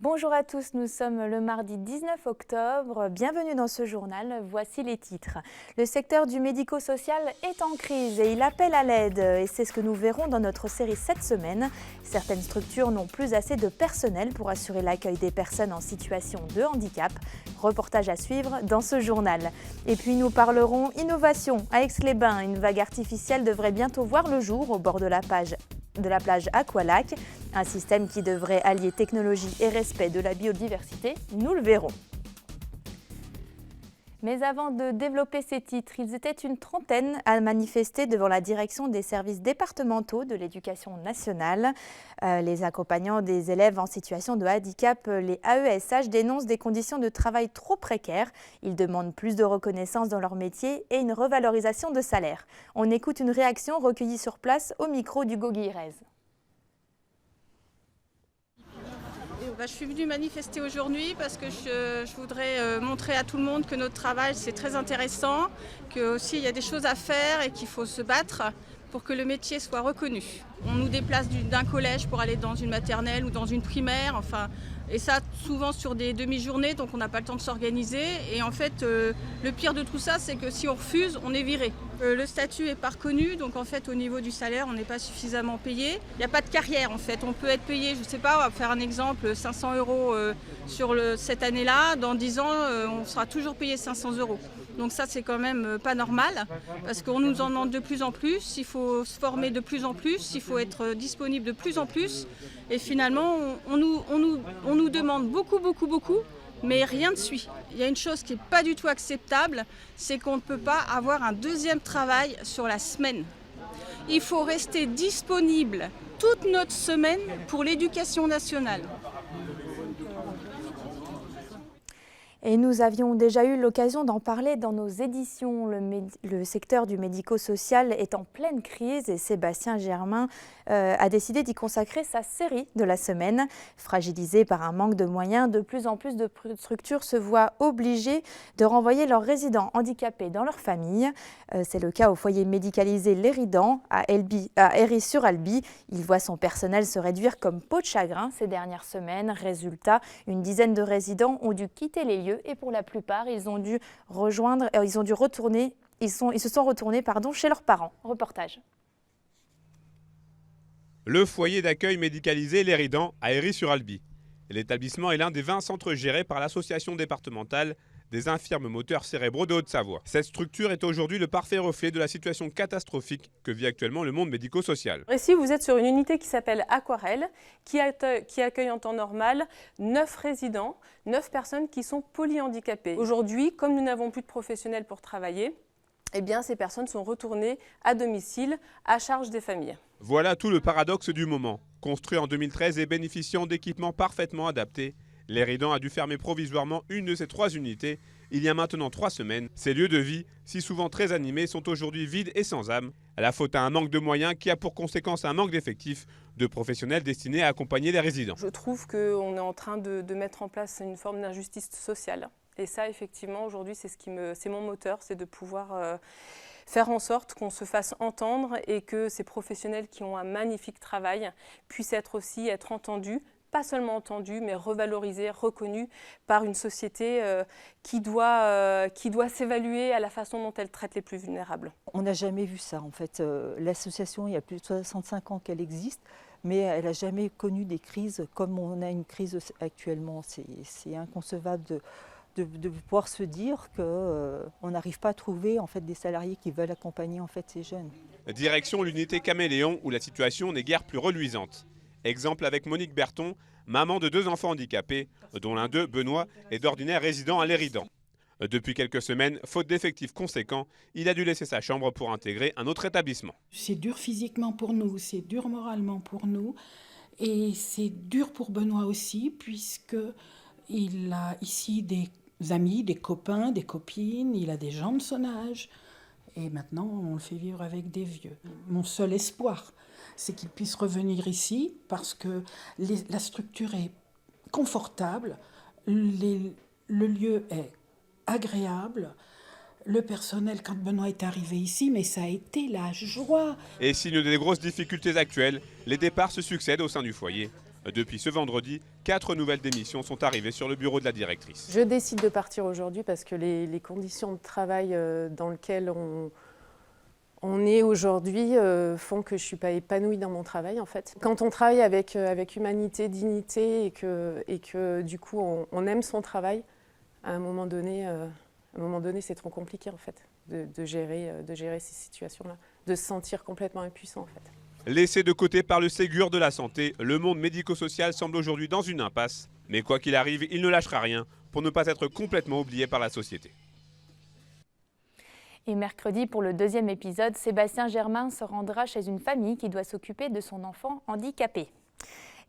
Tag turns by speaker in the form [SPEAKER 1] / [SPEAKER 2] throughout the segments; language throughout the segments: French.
[SPEAKER 1] Bonjour à tous, nous sommes le mardi 19 octobre. Bienvenue dans ce journal. Voici les titres. Le secteur du médico-social est en crise et il appelle à l'aide. Et c'est ce que nous verrons dans notre série cette semaine. Certaines structures n'ont plus assez de personnel pour assurer l'accueil des personnes en situation de handicap. Reportage à suivre dans ce journal. Et puis nous parlerons innovation. À Aix-les-Bains, une vague artificielle devrait bientôt voir le jour au bord de la plage Aqualac, un système qui devrait allier technologie et respect de la biodiversité, nous le verrons. Mais avant de développer ces titres, ils étaient une trentaine à manifester devant la direction des services départementaux de l'éducation nationale. Les accompagnants des élèves en situation de handicap, les AESH, dénoncent des conditions de travail trop précaires. Ils demandent plus de reconnaissance dans leur métier et une revalorisation de salaire. On écoute une réaction recueillie sur place au micro d'Hugo Guirez.
[SPEAKER 2] Je suis venue manifester aujourd'hui parce que je voudrais montrer à tout le monde que notre travail c'est très intéressant, qu'il y a des choses à faire et qu'il faut se battre pour que le métier soit reconnu. On nous déplace d'un collège pour aller dans une maternelle ou dans une primaire, et ça souvent sur des demi-journées, donc on n'a pas le temps de s'organiser. Et en fait, le pire de tout ça, c'est que si on refuse, on est viré. Le statut n'est pas reconnu, donc en fait au niveau du salaire, on n'est pas suffisamment payé. Il n'y a pas de carrière en fait, on peut être payé, je ne sais pas, on va faire un exemple, 500 € sur cette année-là. Dans 10 ans, on sera toujours payé 500 €. Donc ça, c'est quand même pas normal, parce qu'on nous en demande de plus en plus, il faut se former de plus en plus, il faut être disponible de plus en plus. Et finalement, on nous demande beaucoup, mais rien ne suit. Il y a une chose qui n'est pas du tout acceptable, c'est qu'on ne peut pas avoir un deuxième travail sur la semaine. Il faut rester disponible toute notre semaine pour l'éducation nationale.
[SPEAKER 1] Et nous avions déjà eu l'occasion d'en parler dans nos éditions. Le secteur du médico-social est en pleine crise et Sébastien Germain a décidé d'y consacrer sa série de la semaine. Fragilisé par un manque de moyens, de plus en plus de structures se voient obligées de renvoyer leurs résidents handicapés dans leur famille. C'est le cas au foyer médicalisé L'Éridan à Héry-sur-Alby. Il voit son personnel se réduire comme peau de chagrin ces dernières semaines. Résultat, une dizaine de résidents ont dû quitter les lieux et pour la plupart, ils se sont retournés chez leurs parents. Reportage.
[SPEAKER 3] Le foyer d'accueil médicalisé L'Éridan à Héry-sur-Alby. L'établissement est l'un des 20 centres gérés par l'association départementale des infirmes moteurs cérébraux de Haute-Savoie. Cette structure est aujourd'hui le parfait reflet de la situation catastrophique que vit actuellement le monde médico-social.
[SPEAKER 4] Ici, vous êtes sur une unité qui s'appelle Aquarelle, qui accueille en temps normal 9 résidents, 9 personnes qui sont polyhandicapées. Aujourd'hui, comme nous n'avons plus de professionnels pour travailler, eh bien, ces personnes sont retournées à domicile à charge des familles.
[SPEAKER 3] Voilà tout le paradoxe du moment. Construit en 2013 et bénéficiant d'équipements parfaitement adaptés, L'Éridan a dû fermer provisoirement une de ses 3 unités il y a maintenant 3 semaines. Ces lieux de vie, si souvent très animés, sont aujourd'hui vides et sans âme. À la faute à un manque de moyens qui a pour conséquence un manque d'effectifs, de professionnels destinés à accompagner les résidents.
[SPEAKER 4] Je trouve qu'on est en train de mettre en place une forme d'injustice sociale. Et ça, effectivement, aujourd'hui, c'est mon moteur, c'est de pouvoir faire en sorte qu'on se fasse entendre et que ces professionnels qui ont un magnifique travail puissent être entendus, pas seulement entendus, mais revalorisés, reconnus par une société qui doit s'évaluer à la façon dont elle traite les plus vulnérables.
[SPEAKER 5] On n'a jamais vu ça en fait. L'association, il y a plus de 65 ans qu'elle existe, mais elle n'a jamais connu des crises comme on a une crise actuellement. C'est inconcevable de pouvoir se dire qu'on n'arrive pas à trouver en fait, des salariés qui veulent accompagner en fait, ces jeunes.
[SPEAKER 3] Direction l'unité Caméléon où la situation n'est guère plus reluisante. Exemple avec Monique Berton, maman de 2 enfants handicapés, dont l'un d'eux, Benoît, est d'ordinaire résident à L'Éridan. Depuis quelques semaines, faute d'effectifs conséquents, il a dû laisser sa chambre pour intégrer un autre établissement.
[SPEAKER 6] C'est dur physiquement pour nous, c'est dur moralement pour nous et c'est dur pour Benoît aussi puisqu'il a ici des amis, des copains, des copines, il a des gens de son âge et maintenant on le fait vivre avec des vieux. Mon seul espoir, c'est qu'il puisse revenir ici parce que la structure est confortable, le lieu est agréable, le personnel, quand Benoît est arrivé ici, mais ça a été la joie.
[SPEAKER 3] Et signe des grosses difficultés actuelles, les départs se succèdent au sein du foyer. Depuis ce vendredi, 4 nouvelles démissions sont arrivées sur le bureau de la directrice.
[SPEAKER 4] Je décide de partir aujourd'hui parce que les conditions de travail dans lesquelles on est aujourd'hui font que je ne suis pas épanouie dans mon travail en fait. Quand on travaille avec humanité, dignité et que du coup on aime son travail, à un moment donné c'est trop compliqué en fait de gérer ces situations-là, de se sentir complètement impuissant en fait.
[SPEAKER 3] Laissé de côté par le Ségur de la santé, le monde médico-social semble aujourd'hui dans une impasse. Mais quoi qu'il arrive, il ne lâchera rien pour ne pas être complètement oublié par la société.
[SPEAKER 1] Et mercredi, pour le deuxième épisode, Sébastien Germain se rendra chez une famille qui doit s'occuper de son enfant handicapé.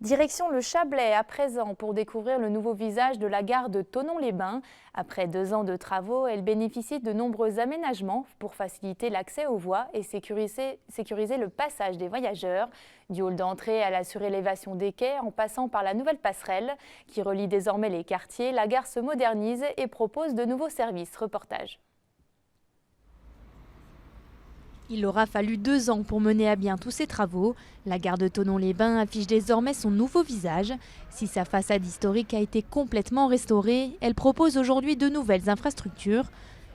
[SPEAKER 1] Direction le Chablais à présent pour découvrir le nouveau visage de la gare de Thonon-les-Bains. Après 2 ans de travaux, elle bénéficie de nombreux aménagements pour faciliter l'accès aux voies et sécuriser le passage des voyageurs. Du hall d'entrée à la surélévation des quais, en passant par la nouvelle passerelle qui relie désormais les quartiers, la gare se modernise et propose de nouveaux services. Reportage. Il aura fallu 2 ans pour mener à bien tous ces travaux. La gare de Thonon-les-Bains affiche désormais son nouveau visage. Si sa façade historique a été complètement restaurée, elle propose aujourd'hui de nouvelles infrastructures.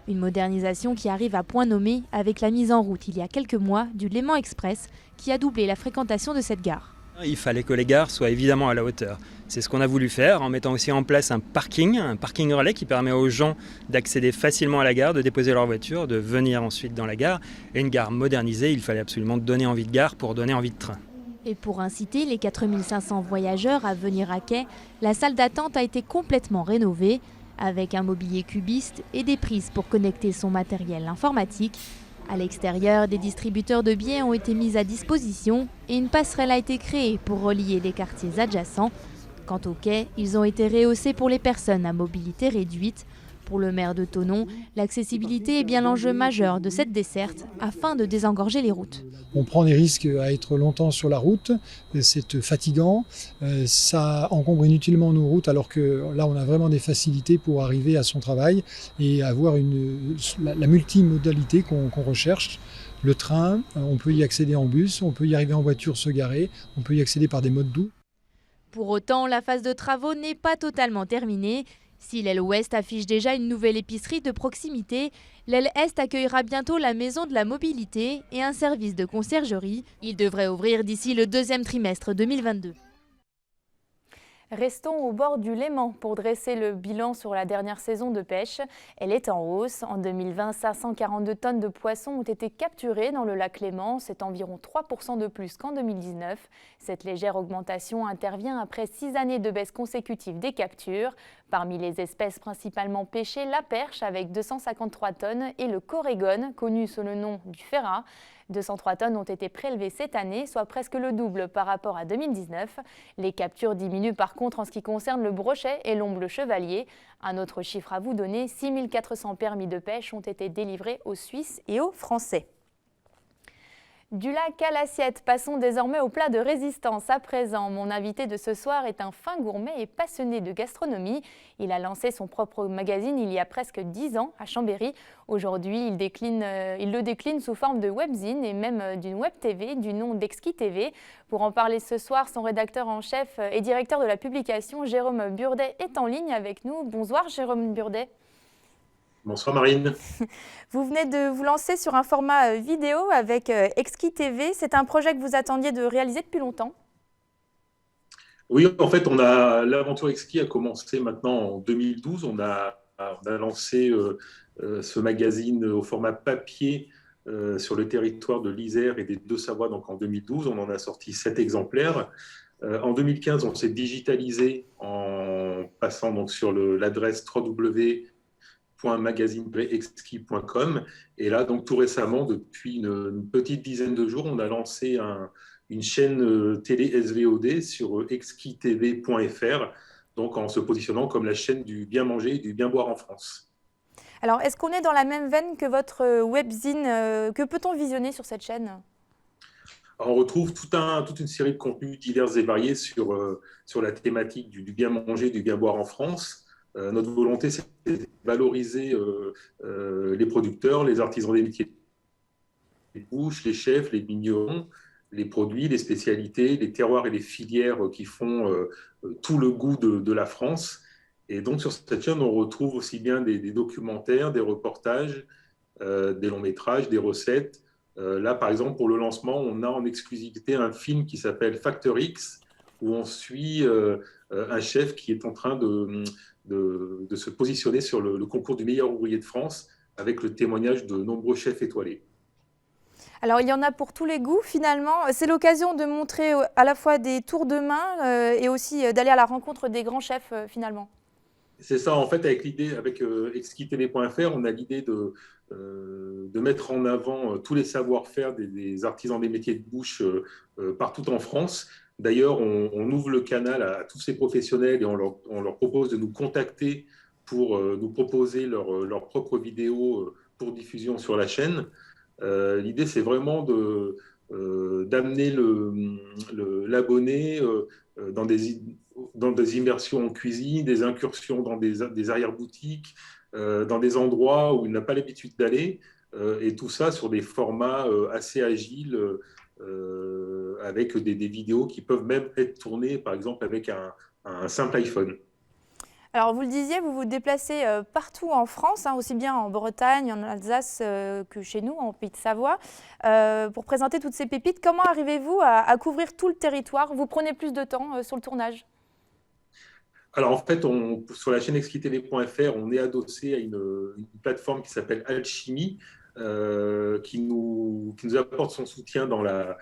[SPEAKER 1] Une modernisation qui arrive à point nommé avec la mise en route il y a quelques mois du Léman Express qui a doublé la fréquentation de cette gare.
[SPEAKER 7] Il fallait que les gares soient évidemment à la hauteur. C'est ce qu'on a voulu faire en mettant aussi en place un parking relais qui permet aux gens d'accéder facilement à la gare, de déposer leur voiture, de venir ensuite dans la gare. Et une gare modernisée, il fallait absolument donner envie de gare pour donner envie de train.
[SPEAKER 1] Et pour inciter les 4500 voyageurs à venir à quai, la salle d'attente a été complètement rénovée avec un mobilier cubiste et des prises pour connecter son matériel informatique. À l'extérieur, des distributeurs de billets ont été mis à disposition et une passerelle a été créée pour relier les quartiers adjacents. Quant aux quais, ils ont été rehaussés pour les personnes à mobilité réduite. Pour le maire de Thonon, l'accessibilité est bien l'enjeu majeur de cette desserte afin de désengorger les routes.
[SPEAKER 8] On prend des risques à être longtemps sur la route, c'est fatigant, ça encombre inutilement nos routes alors que là on a vraiment des facilités pour arriver à son travail et avoir la multimodalité qu'on recherche. Le train, on peut y accéder en bus, on peut y arriver en voiture, se garer, on peut y accéder par des modes doux.
[SPEAKER 1] Pour autant, la phase de travaux n'est pas totalement terminée. Si l'aile ouest affiche déjà une nouvelle épicerie de proximité, l'aile est accueillera bientôt la maison de la mobilité et un service de conciergerie. Il devrait ouvrir d'ici le 2e trimestre 2022. Restons au bord du Léman pour dresser le bilan sur la dernière saison de pêche. Elle est en hausse. En 2020, 542 tonnes de poissons ont été capturées dans le lac Léman. C'est environ 3% de plus qu'en 2019. Cette légère augmentation intervient après 6 années de baisse consécutive des captures. Parmi les espèces principalement pêchées, la perche avec 253 tonnes et le corégone, connu sous le nom du ferrat. 203 tonnes ont été prélevées cette année, soit presque le double par rapport à 2019. Les captures diminuent par contre en ce qui concerne le brochet et l'omble chevalier. Un autre chiffre à vous donner, 6 400 permis de pêche ont été délivrés aux Suisses et aux Français. Du lac à l'assiette, passons désormais au plat de résistance. À présent, mon invité de ce soir est un fin gourmet et passionné de gastronomie. Il a lancé son propre magazine il y a presque 10 ans à Chambéry. Aujourd'hui, il le décline sous forme de webzine et même d'une web TV du nom d'Exquis TV. Pour en parler ce soir, son rédacteur en chef et directeur de la publication, Jérôme Burdet, est en ligne avec nous. Bonsoir Jérôme Burdet.
[SPEAKER 9] Bonsoir Marine.
[SPEAKER 1] Vous venez de vous lancer sur un format vidéo avec Exquis TV. C'est un projet que vous attendiez de réaliser depuis longtemps.
[SPEAKER 9] Oui, en fait, l'aventure Exquis a commencé maintenant en 2012. On a lancé ce magazine au format papier sur le territoire de l'Isère et des Deux-Savoies donc en 2012. On en a sorti 7 exemplaires. En 2015, on s'est digitalisé en passant donc sur l'adresse www.magazine-exquis.com. Et là, donc tout récemment, depuis une petite dizaine de jours, on a lancé une chaîne télé SVOD sur exquistv.fr, donc en se positionnant comme la chaîne du bien manger et du bien boire en France.
[SPEAKER 1] Alors, est-ce qu'on est dans la même veine que votre webzine? Que peut-on visionner sur cette chaîne?
[SPEAKER 9] Alors, on retrouve toute une série de contenus divers et variés sur la thématique du bien manger et du bien boire en France. Notre volonté, c'est de valoriser les producteurs, les artisans des métiers, les bouches, les chefs, les vignerons, les produits, les spécialités, les terroirs et les filières qui font tout le goût de la France. Et donc sur cette chaîne, on retrouve aussi bien des documentaires, des reportages, des longs métrages, des recettes. Là, par exemple, pour le lancement, on a en exclusivité un film qui s'appelle Factor X, où on suit un chef qui est en train de se positionner sur le concours du meilleur ouvrier de France, avec le témoignage de nombreux chefs étoilés.
[SPEAKER 1] Alors, il y en a pour tous les goûts, finalement. C'est l'occasion de montrer à la fois des tours de main et aussi d'aller à la rencontre des grands chefs, finalement.
[SPEAKER 9] C'est ça, en fait, avec l'idée, avec exquistv.fr, on a l'idée de mettre en avant tous les savoir-faire des artisans des métiers de bouche partout en France. D'ailleurs, on ouvre le canal à tous ces professionnels et on leur propose de nous contacter pour nous proposer leurs propres vidéos pour diffusion sur la chaîne. L'idée, c'est vraiment d'amener l'abonné dans des immersions en cuisine, des incursions dans des arrière-boutiques, dans des endroits où il n'a pas l'habitude d'aller, et tout ça sur des formats assez agiles, avec des vidéos qui peuvent même être tournées, par exemple, avec un simple iPhone.
[SPEAKER 1] Alors, vous le disiez, vous vous déplacez partout en France, aussi bien en Bretagne, en Alsace que chez nous, en Pays de Savoie, pour présenter toutes ces pépites. Comment arrivez-vous à couvrir tout le territoire? Vous prenez plus de temps sur le tournage?
[SPEAKER 9] Alors, en fait, sur la chaîne exquistv.fr, on est adossé à une plateforme qui s'appelle Alchimie, qui nous apporte son soutien dans la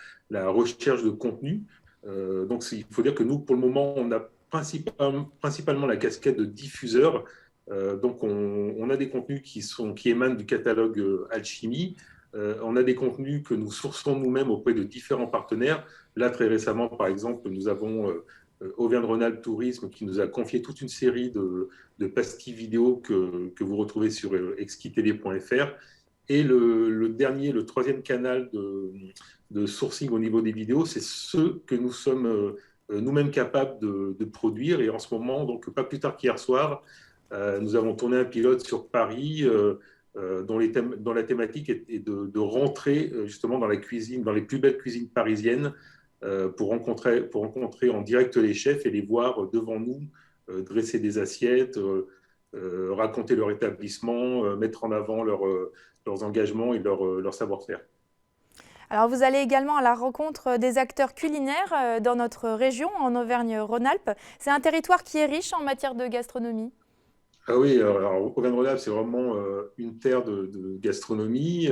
[SPEAKER 9] recherche de contenu. Donc, il faut dire que nous, pour le moment, on a principalement la casquette de diffuseur. Donc, on a des contenus qui émanent du catalogue Alchimie. On a des contenus que nous sourçons nous-mêmes auprès de différents partenaires. Là, très récemment, par exemple, nous avons Auvergne-Rhône-Alpes Tourisme qui nous a confié toute une série de pastilles vidéo que vous retrouvez sur exquistv.fr. Et le troisième canal de sourcing au niveau des vidéos, c'est ceux que nous sommes nous-mêmes capables de produire. Et en ce moment, donc pas plus tard qu'hier soir, nous avons tourné un pilote sur Paris dont la thématique est de rentrer justement dans la cuisine, dans les plus belles cuisines parisiennes, pour rencontrer en direct les chefs et les voir devant nous dresser des assiettes, raconter leur établissement, mettre en avant leurs engagements et leur savoir-faire.
[SPEAKER 1] Alors, vous allez également à la rencontre des acteurs culinaires dans notre région, en Auvergne-Rhône-Alpes. C'est un territoire qui est riche en matière de gastronomie.
[SPEAKER 9] Ah oui, alors Auvergne-Rhône-Alpes, c'est vraiment une terre de gastronomie.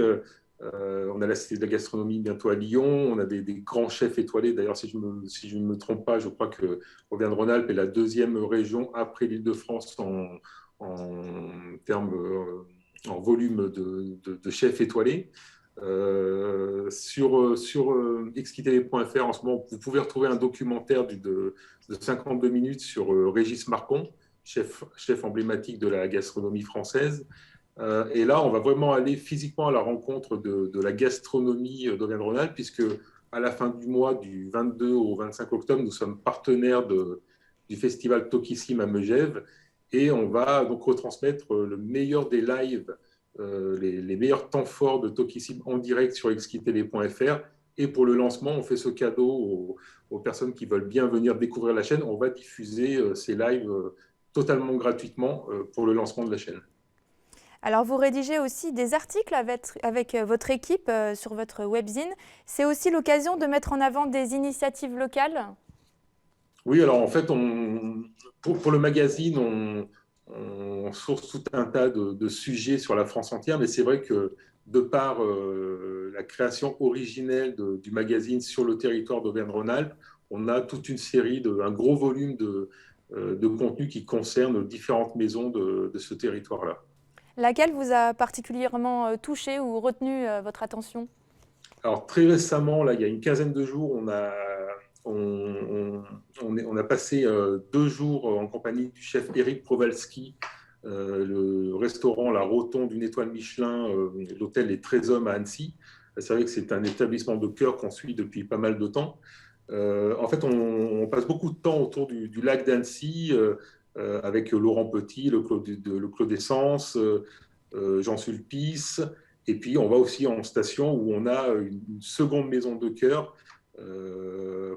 [SPEAKER 9] On a la Cité de la gastronomie bientôt à Lyon. On a des grands chefs étoilés. D'ailleurs, si je ne me trompe pas, je crois que Auvergne-Rhône-Alpes est la deuxième région après l'Île-de-France en volume de chefs étoilés. Sur exquistv.fr, en ce moment, vous pouvez retrouver un documentaire de 52 minutes sur Régis Marcon, chef emblématique de la gastronomie française. Et là, on va vraiment aller physiquement à la rencontre de la gastronomie d'Auvergne-Rhône-Alpes, puisque à la fin du mois, du 22 au 25 octobre, nous sommes partenaires du festival Tokissim à Megève, et on va donc retransmettre le meilleur des lives, les meilleurs temps forts de Tokissim en direct sur exquistv.fr. Et pour le lancement, on fait ce cadeau aux personnes qui veulent bien venir découvrir la chaîne. On va diffuser ces lives totalement gratuitement pour le lancement de la chaîne.
[SPEAKER 1] Alors, vous rédigez aussi des articles avec votre équipe sur votre webzine. C'est aussi l'occasion de mettre en avant des initiatives locales?
[SPEAKER 9] Oui, alors en fait, pour le magazine, on source tout un tas de sujets sur la France entière, mais c'est vrai que de par la création originelle du magazine sur le territoire d'Auvergne-Rhône-Alpes, on a toute une série, un gros volume de contenu qui concerne différentes maisons de ce territoire-là.
[SPEAKER 1] Laquelle vous a particulièrement touché ou retenu votre attention?
[SPEAKER 9] Alors très récemment, là, il y a une quinzaine de jours, on a passé 2 jours en compagnie du chef Éric Prowalski, le restaurant La Rotonde, une étoile Michelin, l'hôtel Les 13 Hommes à Annecy. C'est vrai que c'est un établissement de cœur qu'on suit depuis pas mal de temps. En fait, on passe beaucoup de temps autour du lac d'Annecy, avec Laurent Petit, le Clos d'Essence, Jean Sulpice. Et puis, on va aussi en station où on a une seconde maison de cœur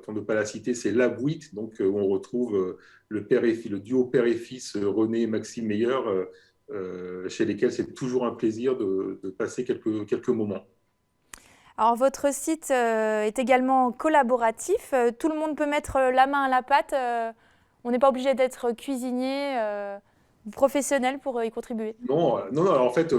[SPEAKER 9] pour ne pas la citer, c'est La Bouite, donc où on retrouve le duo père et fils René et Maxime Meyer, chez lesquels c'est toujours un plaisir de passer quelques moments.
[SPEAKER 1] Alors, votre site est également collaboratif. Tout le monde peut mettre la main à la pâte. On n'est pas obligé d'être cuisinier, professionnel pour y contribuer.
[SPEAKER 9] Non, alors en fait,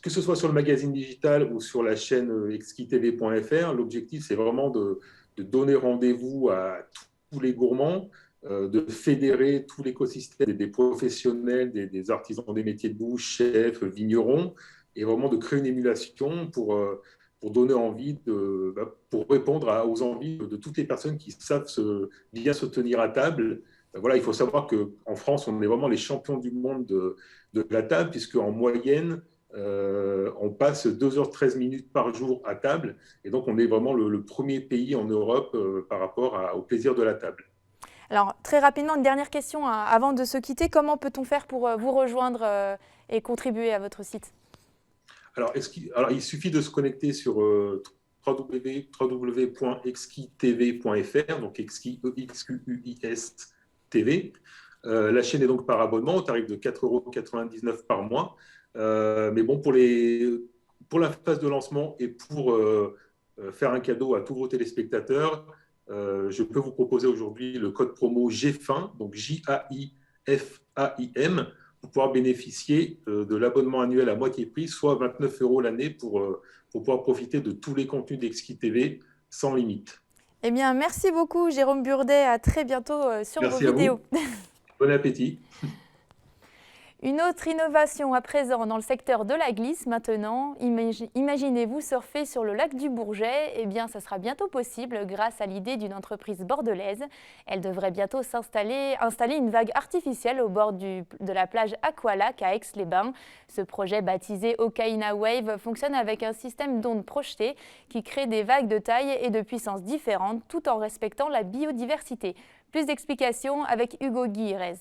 [SPEAKER 9] que ce soit sur le magazine digital ou sur la chaîne exquitv.fr, l'objectif, c'est vraiment de donner rendez-vous à tous les gourmands, de fédérer tout l'écosystème des professionnels, des artisans des métiers de bouche, chefs, vignerons, et vraiment de créer une émulation pour donner envie, pour répondre aux envies de toutes les personnes qui savent bien se tenir à table. Voilà, il faut savoir qu'en France, on est vraiment les champions du monde de la table, puisqu'en moyenne, on passe 2h13 par jour à table. Et donc, on est vraiment le premier pays en Europe par rapport au plaisir de la table.
[SPEAKER 1] Alors, très rapidement, une dernière question avant de se quitter. Comment peut-on faire pour vous rejoindre et contribuer à votre site ?
[SPEAKER 9] Alors, il suffit de se connecter sur www.exquitv.fr, donc Exquis, EXQUIS TV. La chaîne est donc par abonnement au tarif de 4,99 € par mois. Mais bon, pour la phase de lancement et pour faire un cadeau à tous vos téléspectateurs, je peux vous proposer aujourd'hui le code promo GFAIM, donc JAIFAIM, pour pouvoir bénéficier de l'abonnement annuel à moitié prix, soit 29 € l'année pour pouvoir profiter de tous les contenus d'Exquis TV sans limite.
[SPEAKER 1] Eh bien, merci beaucoup Jérôme Burdet. À très bientôt sur vos vidéos.
[SPEAKER 9] Bon appétit.
[SPEAKER 1] Une autre innovation à présent dans le secteur de la glisse maintenant. Imaginez-vous surfer sur le lac du Bourget. Eh bien, ça sera bientôt possible grâce à l'idée d'une entreprise bordelaise. Elle devrait bientôt installer une vague artificielle au bord de la plage Aqualac à Aix-les-Bains. Ce projet baptisé Okaina Wave fonctionne avec un système d'ondes projetées qui crée des vagues de taille et de puissance différentes tout en respectant la biodiversité. Plus d'explications avec Hugo Guirez.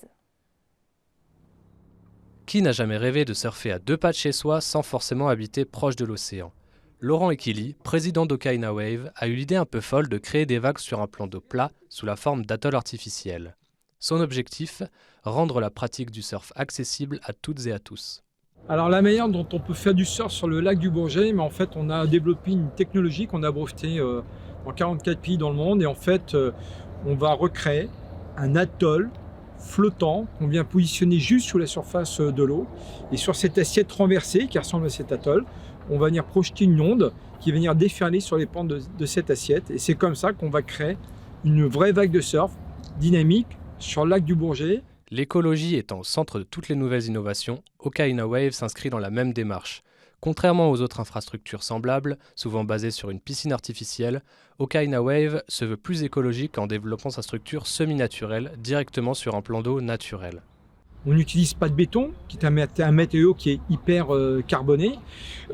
[SPEAKER 10] Qui n'a jamais rêvé de surfer à 2 pas de chez soi sans forcément habiter proche de l'océan ? Laurent Equili, président d'Okaina Wave, a eu l'idée un peu folle de créer des vagues sur un plan d'eau plat sous la forme d'atoll artificiel. Son objectif, rendre la pratique du surf accessible à toutes et à tous.
[SPEAKER 11] Alors la manière dont on peut faire du surf sur le lac du Bourget, mais en fait on a développé une technologie qu'on a brevetée dans 44 pays dans le monde et en fait on va recréer un atoll flottant qu'on vient positionner juste sous la surface de l'eau. Et sur cette assiette renversée qui ressemble à cet atoll, on va venir projeter une onde qui va venir déferler sur les pentes de cette assiette. Et c'est comme ça qu'on va créer une vraie vague de surf dynamique sur le lac du Bourget.
[SPEAKER 10] L'écologie étant au centre de toutes les nouvelles innovations, Okaina Wave s'inscrit dans la même démarche. Contrairement aux autres infrastructures semblables, souvent basées sur une piscine artificielle, Okaina Wave se veut plus écologique en développant sa structure semi-naturelle directement sur un plan d'eau naturel.
[SPEAKER 11] On n'utilise pas de béton, qui est un matériau qui est hyper carboné.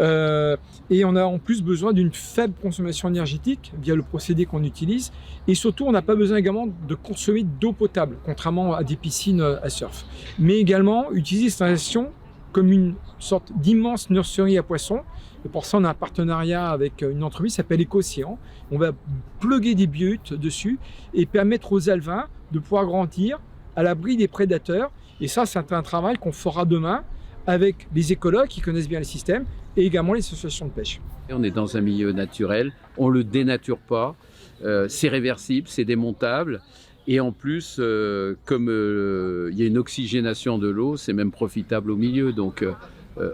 [SPEAKER 11] Et on a en plus besoin d'une faible consommation énergétique via le procédé qu'on utilise. Et surtout, on n'a pas besoin également de consommer d'eau potable, contrairement à des piscines à surf. Mais également, utiliser cette installation comme une sorte d'immense nurserie à poissons. Et pour ça, on a un partenariat avec une entreprise qui s'appelle Éco-Océan. On va pluguer des biohutes dessus et permettre aux alevins de pouvoir grandir à l'abri des prédateurs. Et ça, c'est un travail qu'on fera demain avec les écologues qui connaissent bien les systèmes et également les associations de pêche.
[SPEAKER 12] On est dans un milieu naturel, on ne le dénature pas, c'est réversible, c'est démontable. Et en plus, comme il y a une oxygénation de l'eau, c'est même profitable au milieu. Donc,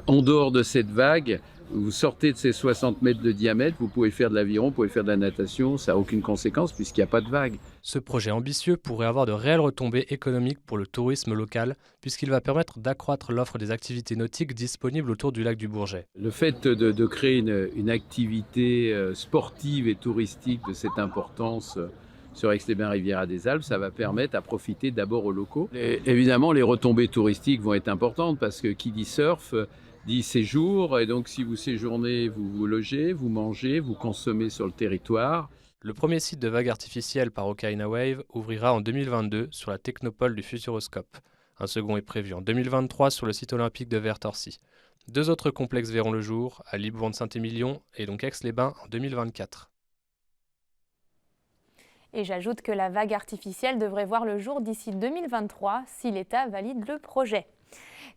[SPEAKER 12] en dehors de cette vague, vous sortez de ces 60 mètres de diamètre, vous pouvez faire de l'aviron, vous pouvez faire de la natation, ça n'a aucune conséquence puisqu'il n'y a pas de vague.
[SPEAKER 10] Ce projet ambitieux pourrait avoir de réelles retombées économiques pour le tourisme local, puisqu'il va permettre d'accroître l'offre des activités nautiques disponibles autour du lac du Bourget.
[SPEAKER 12] Le fait de créer une activité sportive et touristique de cette importance sur Aix-les-Bains-Riviera-des-Alpes, ça va permettre à profiter d'abord aux locaux. Et évidemment, les retombées touristiques vont être importantes parce que qui dit surf dit séjour, et donc si vous séjournez, vous vous logez, vous mangez, vous consommez sur le territoire.
[SPEAKER 10] Le premier site de vague artificielle par Okaina Wave ouvrira en 2022 sur la technopole du Futuroscope. Un second est prévu en 2023 sur le site olympique de Vertorcy. 2 autres complexes verront le jour, à Libourne-Saint-Émilion et donc Aix-les-Bains en 2024.
[SPEAKER 1] Et j'ajoute que la vague artificielle devrait voir le jour d'ici 2023 si l'État valide le projet.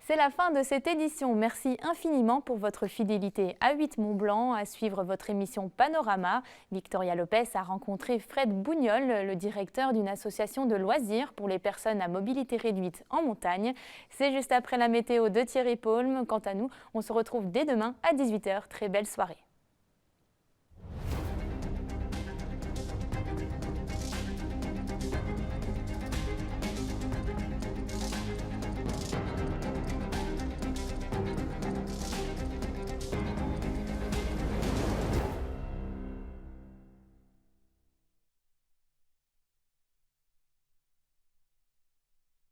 [SPEAKER 1] C'est la fin de cette édition. Merci infiniment pour votre fidélité à 8 Mont-Blanc. À suivre votre émission Panorama. Victoria Lopez a rencontré Fred Bougnol, le directeur d'une association de loisirs pour les personnes à mobilité réduite en montagne. C'est juste après la météo de Thierry Paulme. Quant à nous, on se retrouve dès demain à 18h. Très belle soirée.